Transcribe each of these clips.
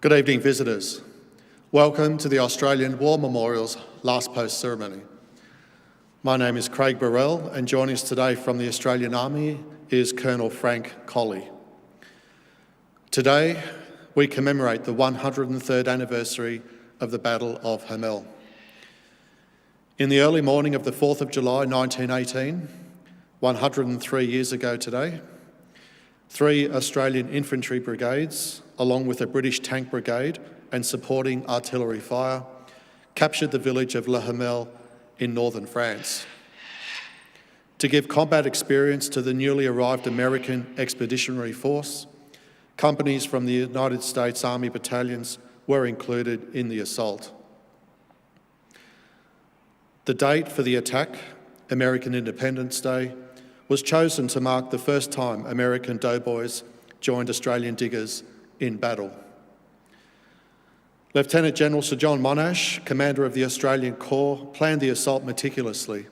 Good evening, visitors. Welcome to the Australian War Memorial's Last Post ceremony. My name is Craig Burrell, and joining us today from the Australian Army is Colonel Frank Colley. Today, we commemorate the 103rd anniversary of the Battle of Hamel. In the early morning of the 4th of July 1918, 103 years ago today, 3 Australian infantry brigades, along with a British tank brigade and supporting artillery fire, captured the village of Le Hamel in northern France. To give combat experience to the newly arrived American Expeditionary Force, companies from the United States Army battalions were included in the assault. The date for the attack, American Independence Day, was chosen to mark the first time American doughboys joined Australian diggers in battle. Lieutenant General Sir John Monash, commander of the Australian Corps, planned the assault meticulously,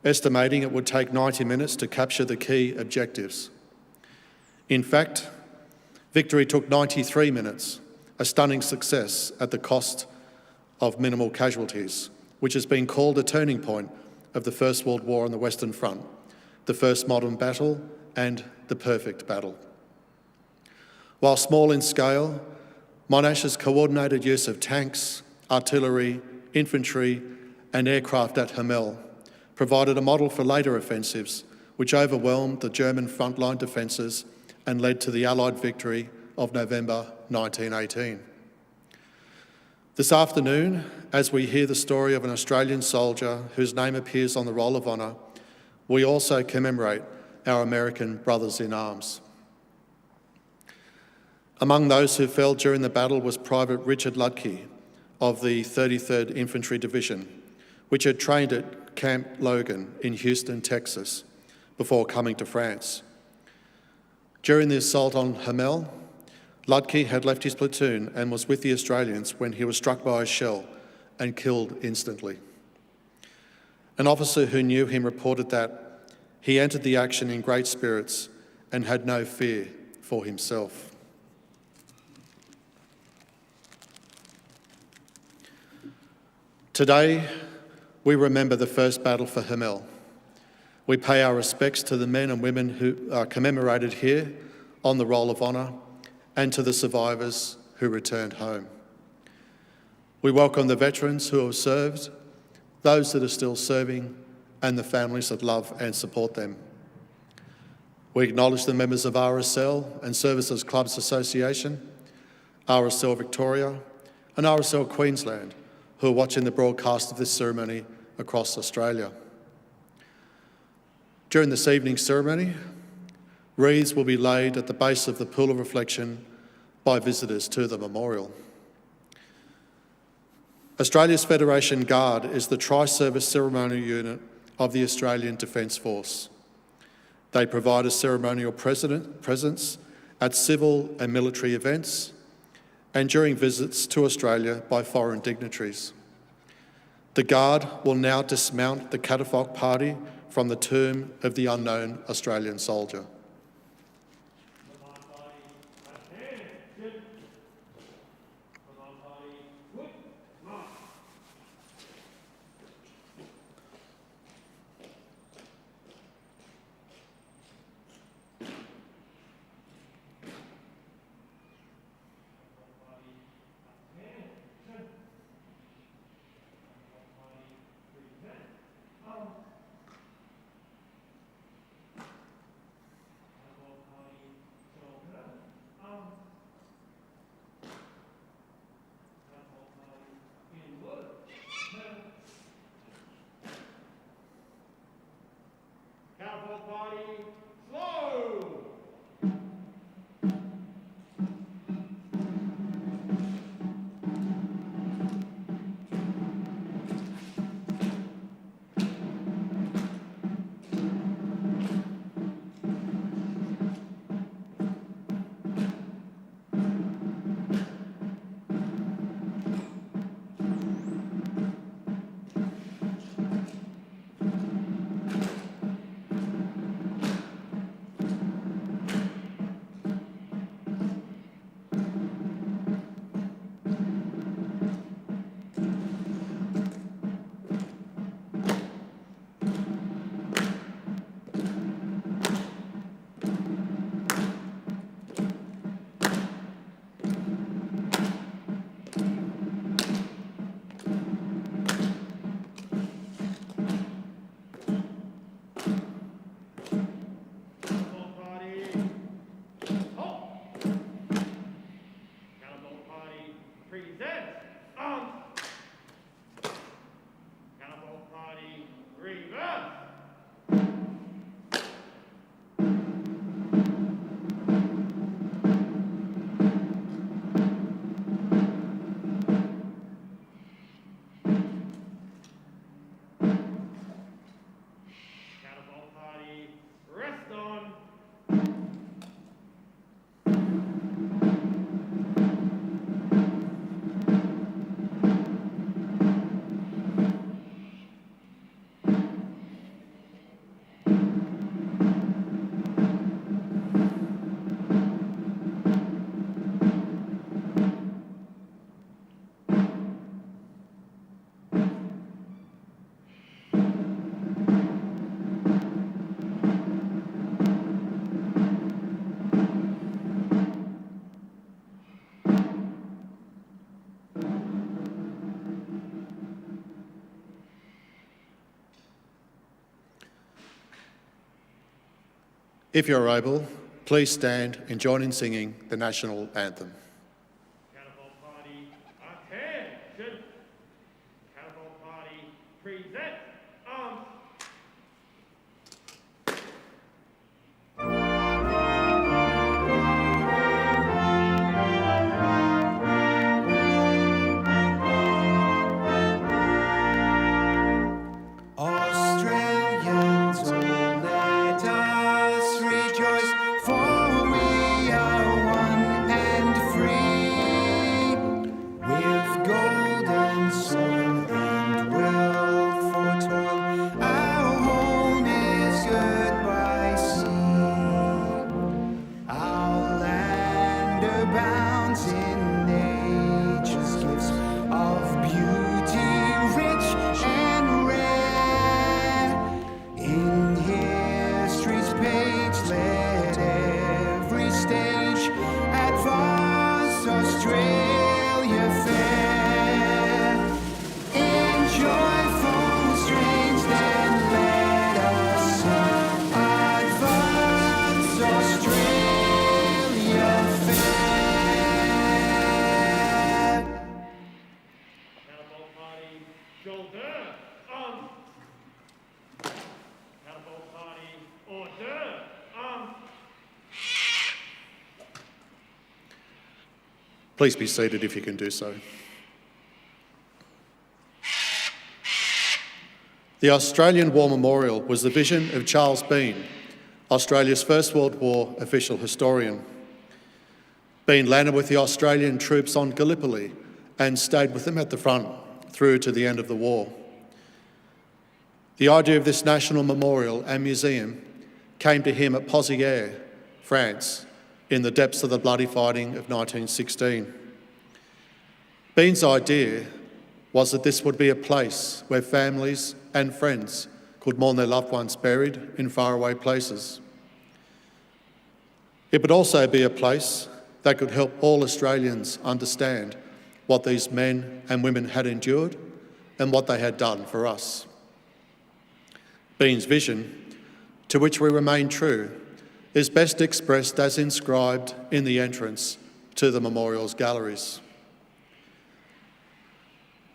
estimating it would take 90 minutes to capture the key objectives. In fact, victory took 93 minutes, a stunning success at the cost of minimal casualties, which has been called a turning point of the First World War on the Western Front, the first modern battle and the perfect battle. While small in scale, Monash's coordinated use of tanks, artillery, infantry and aircraft at Hamel provided a model for later offensives which overwhelmed the German frontline defences and led to the Allied victory of November 1918. This afternoon, as we hear the story of an Australian soldier whose name appears on the Roll of Honour, we also commemorate our American brothers in arms. Among those who fell during the battle was Private Richard Ludke of the 33rd Infantry Division, which had trained at Camp Logan in Houston, Texas, before coming to France. During the assault on Hamel, Ludke had left his platoon and was with the Australians when he was struck by a shell and killed instantly. An officer who knew him reported that he entered the action in great spirits and had no fear for himself. Today, we remember the first battle for Hamel. We pay our respects to the men and women who are commemorated here on the Roll of Honour and to the survivors who returned home. We welcome the veterans who have served, those that are still serving, and the families that love and support them. We acknowledge the members of RSL and Services Clubs Association, RSL Victoria, and RSL Queensland, who are watching the broadcast of this ceremony across Australia. During this evening's ceremony, wreaths will be laid at the base of the Pool of Reflection by visitors to the memorial. Australia's Federation Guard is the tri-service ceremonial unit of the Australian Defence Force. They provide a ceremonial presence at civil and military events and during visits to Australia by foreign dignitaries. The Guard will now dismount the catafalque party from the tomb of the unknown Australian soldier. present on Cannibal Party Reverse. Cannibal Party rest on. If you're able, please stand and join in singing the national anthem. Cannibal Party, attention! Cannibal Party, present on. Australians, oh, let us rejoice, for we are one and free, with golden soil and wealth for toil. Our home is good by sea. Our land abounds in nature's gifts of beauty, rich and rare. In history's page, let every stage advance Australia fair. In joyful strains, then let us sing, advance Australia fair. Cannibal Party, shoulder on. Cannibal Party, order on. Please be seated if you can do so. The Australian War Memorial was the vision of Charles Bean, Australia's First World War official historian. Bean landed with the Australian troops on Gallipoli and stayed with them at the front through to the end of the war. The idea of this national memorial and museum came to him at Pozières, France, in the depths of the bloody fighting of 1916. Bean's idea was that this would be a place where families and friends could mourn their loved ones buried in faraway places. It would also be a place that could help all Australians understand what these men and women had endured and what they had done for us. Bean's vision, to which we remain true, is best expressed as inscribed in the entrance to the memorial's galleries.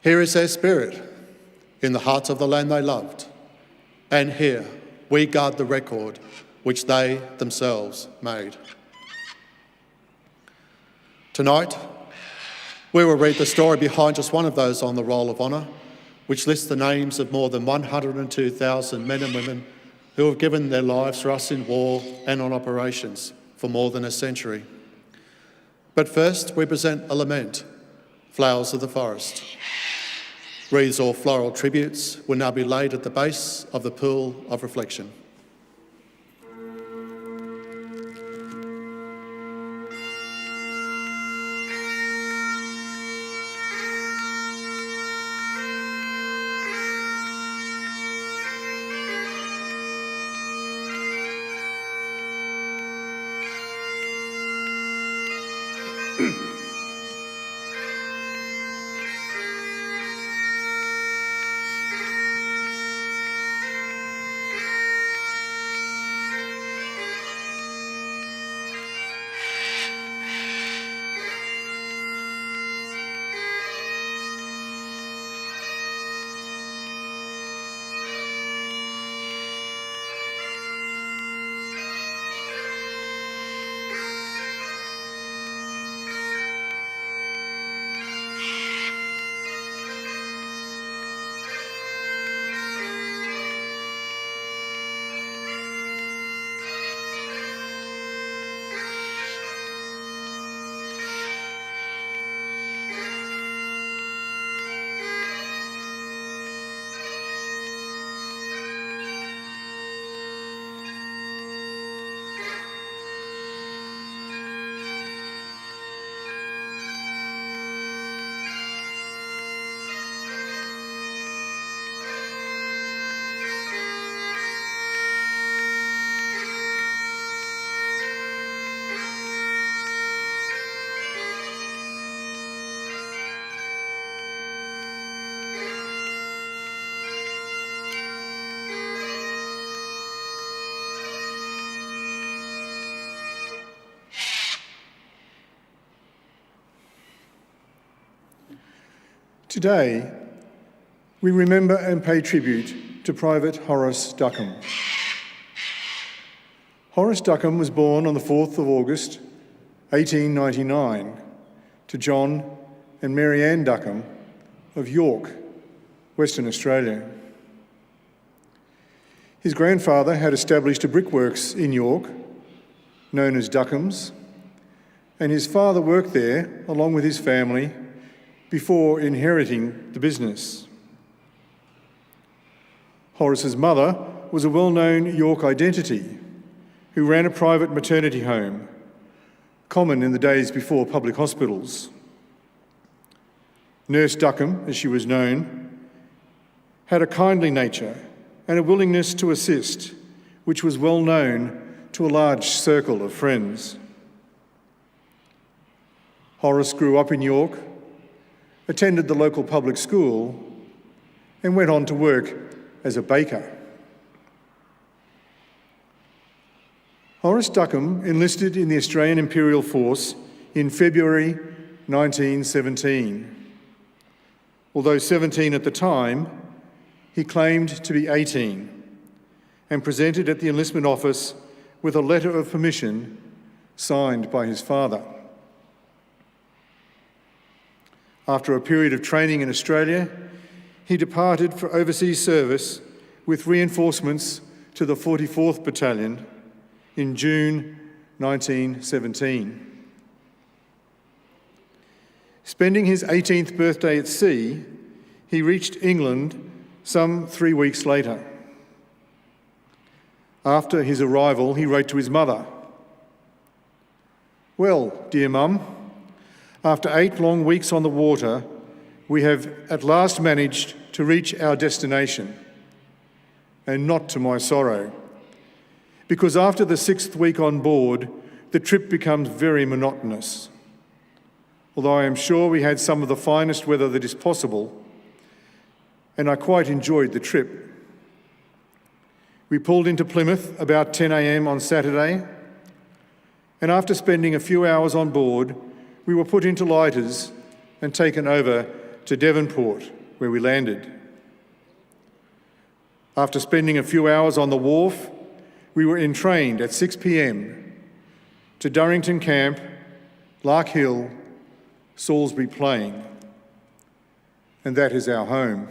Here is their spirit, in the hearts of the land they loved, and here we guard the record which they themselves made. Tonight, we will read the story behind just one of those on the Roll of Honour, which lists the names of more than 102,000 men and women who have given their lives for us in war and on operations for more than a century. But first, we present a lament, Flowers of the Forest. Wreaths or floral tributes will now be laid at the base of the pool of reflection. Today, we remember and pay tribute to Private Horace Duckham. Horace Duckham was born on the 4th of August, 1899, to John and Mary Ann Duckham of York, Western Australia. His grandfather had established a brickworks in York, known as Duckham's, and his father worked there along with his family before inheriting the business. Horace's mother was a well-known York identity who ran a private maternity home, common in the days before public hospitals. Nurse Duckham, as she was known, had a kindly nature and a willingness to assist, which was well known to a large circle of friends. Horace grew up in York, attended the local public school, and went on to work as a baker. Horace Duckham enlisted in the Australian Imperial Force in February 1917. Although 17 at the time, he claimed to be 18 and presented at the enlistment office with a letter of permission signed by his father. After a period of training in Australia, he departed for overseas service with reinforcements to the 44th Battalion in June 1917. Spending his 18th birthday at sea, he reached England some 3 weeks later. After his arrival, he wrote to his mother, "Well, dear Mum, after 8 long weeks on the water, we have at last managed to reach our destination, and not to my sorrow, because after the 6th week on board, the trip becomes very monotonous. Although I am sure we had some of the finest weather that is possible, and I quite enjoyed the trip. We pulled into Plymouth about 10 a.m. on Saturday, and after spending a few hours on board, we were put into lighters and taken over to Devonport, where we landed. After spending a few hours on the wharf, we were entrained at 6 p.m. to Durrington Camp, Lark Hill, Salisbury Plain, and that is our home."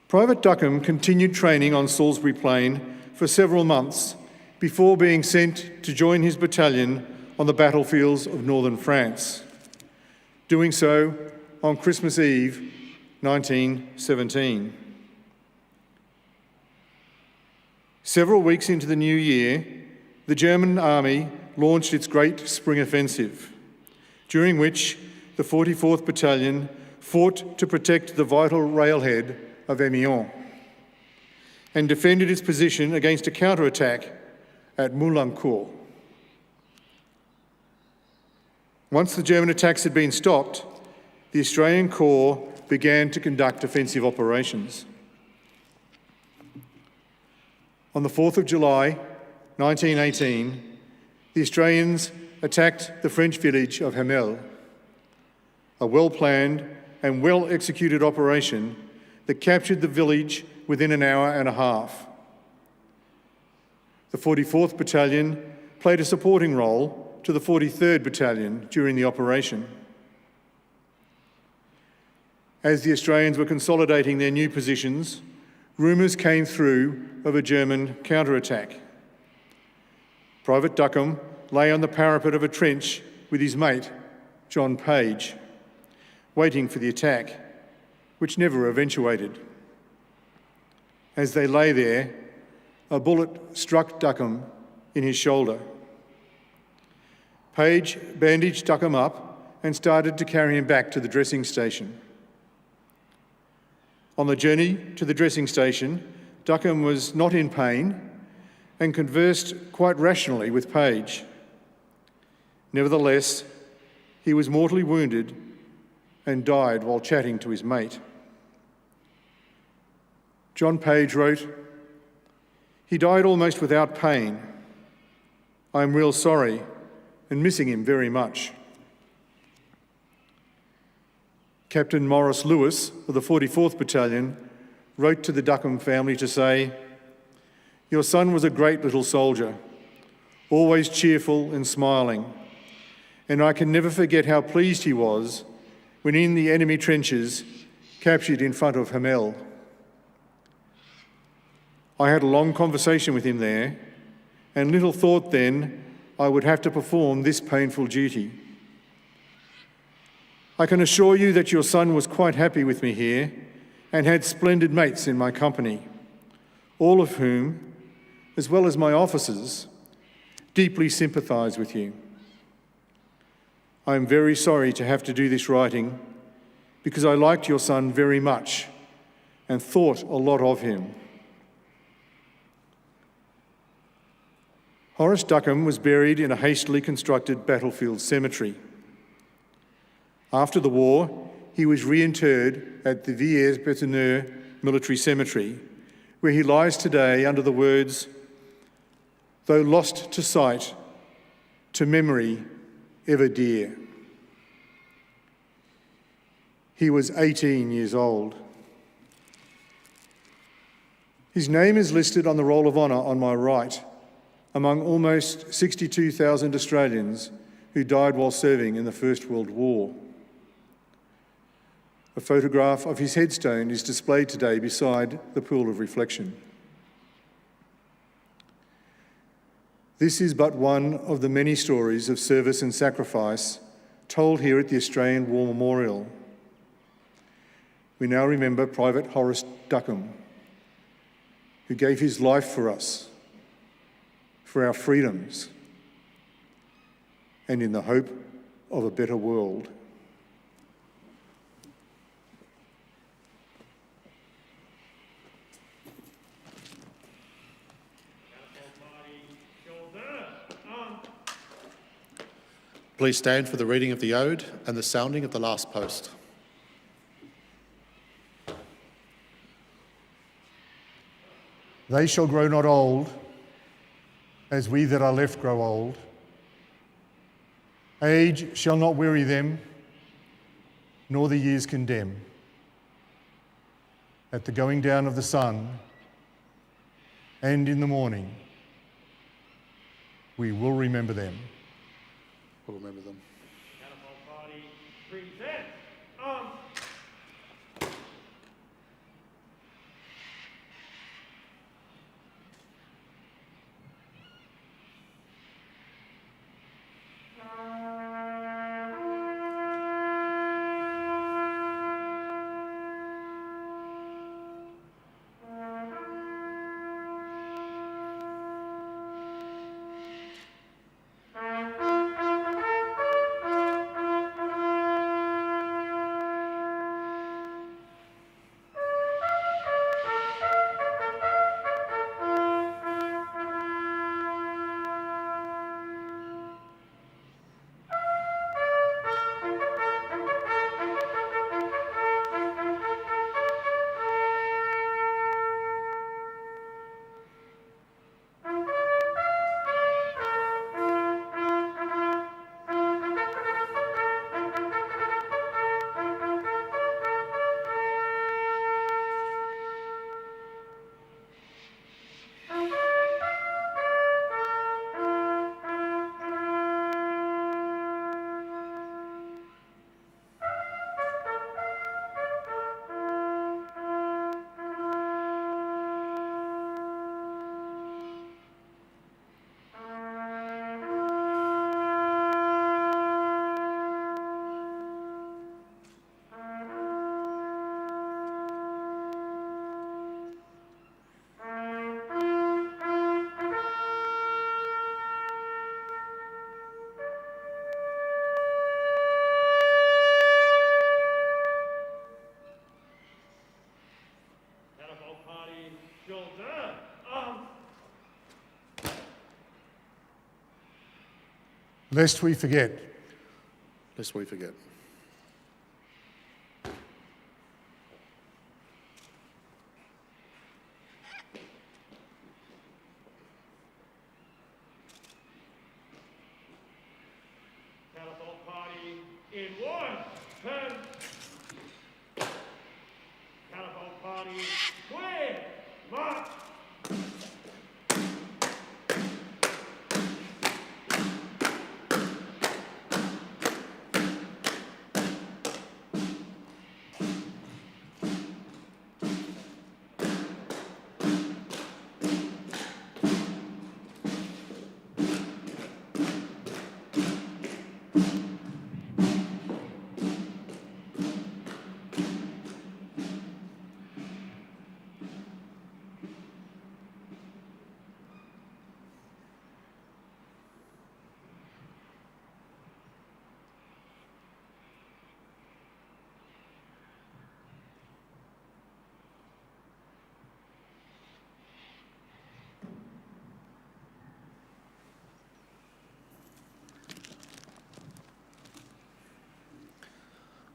Private Duckham continued training on Salisbury Plain for several months before being sent to join his battalion on the battlefields of northern France, doing so on Christmas Eve 1917. Several weeks into the new year, the German army launched its Great Spring Offensive, during which the 44th Battalion fought to protect the vital railhead of Amiens and defended its position against a counterattack at Moulincourt. Once the German attacks had been stopped, the Australian Corps began to conduct offensive operations. On the 4th of July, 1918, the Australians attacked the French village of Hamel, a well-planned and well-executed operation that captured the village within an hour and a half. The 44th Battalion played a supporting role to the 43rd Battalion during the operation. As the Australians were consolidating their new positions, rumours came through of a German counterattack. Private Duckham lay on the parapet of a trench with his mate, John Page, waiting for the attack, which never eventuated. As they lay there, a bullet struck Duckham in his shoulder. Page bandaged Duckham up and started to carry him back to the dressing station. On the journey to the dressing station, Duckham was not in pain and conversed quite rationally with Page. Nevertheless, he was mortally wounded and died while chatting to his mate. John Page wrote, "He died almost without pain. I am real sorry and missing him very much." Captain Morris Lewis of the 44th Battalion wrote to the Duckham family to say, "Your son was a great little soldier, always cheerful and smiling, and I can never forget how pleased he was when in the enemy trenches captured in front of Hamel. I had a long conversation with him there, and little thought then I would have to perform this painful duty. I can assure you that your son was quite happy with me here and had splendid mates in my company, all of whom, as well as my officers, deeply sympathise with you. I am very sorry to have to do this writing because I liked your son very much and thought a lot of him." Horace Duckham was buried in a hastily constructed battlefield cemetery. After the war, he was reinterred at the Villers-Bretonneux Military Cemetery, where he lies today under the words, "Though lost to sight, to memory ever dear." He was 18 years old. His name is listed on the Roll of Honour on my right, among almost 62,000 Australians who died while serving in the First World War. A photograph of his headstone is displayed today beside the pool of reflection. This is but one of the many stories of service and sacrifice told here at the Australian War Memorial. We now remember Private Horace Duckham, who gave his life for us, for our freedoms, and in the hope of a better world. Please stand for the reading of the Ode and the sounding of the last post. They shall grow not old, as we that are left grow old. Age shall not weary them, nor the years condemn. At the going down of the sun, and in the morning, we will remember them. We'll remember them. Catapult Party presents Lest we forget. Lest we forget. Catapult Party in 1, 10.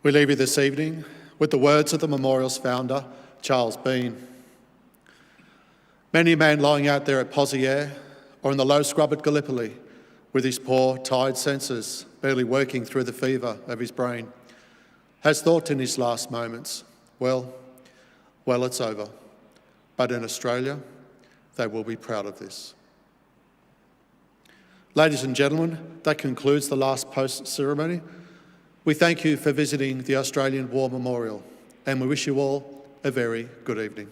We leave you this evening with the words of the memorial's founder, Charles Bean. Many a man lying out there at Pozieres or in the low scrub at Gallipoli with his poor, tired senses barely working through the fever of his brain has thought in his last moments, well, it's over. But in Australia, they will be proud of this. Ladies and gentlemen, that concludes the last post ceremony. We thank you for visiting the Australian War Memorial, and we wish you all a very good evening.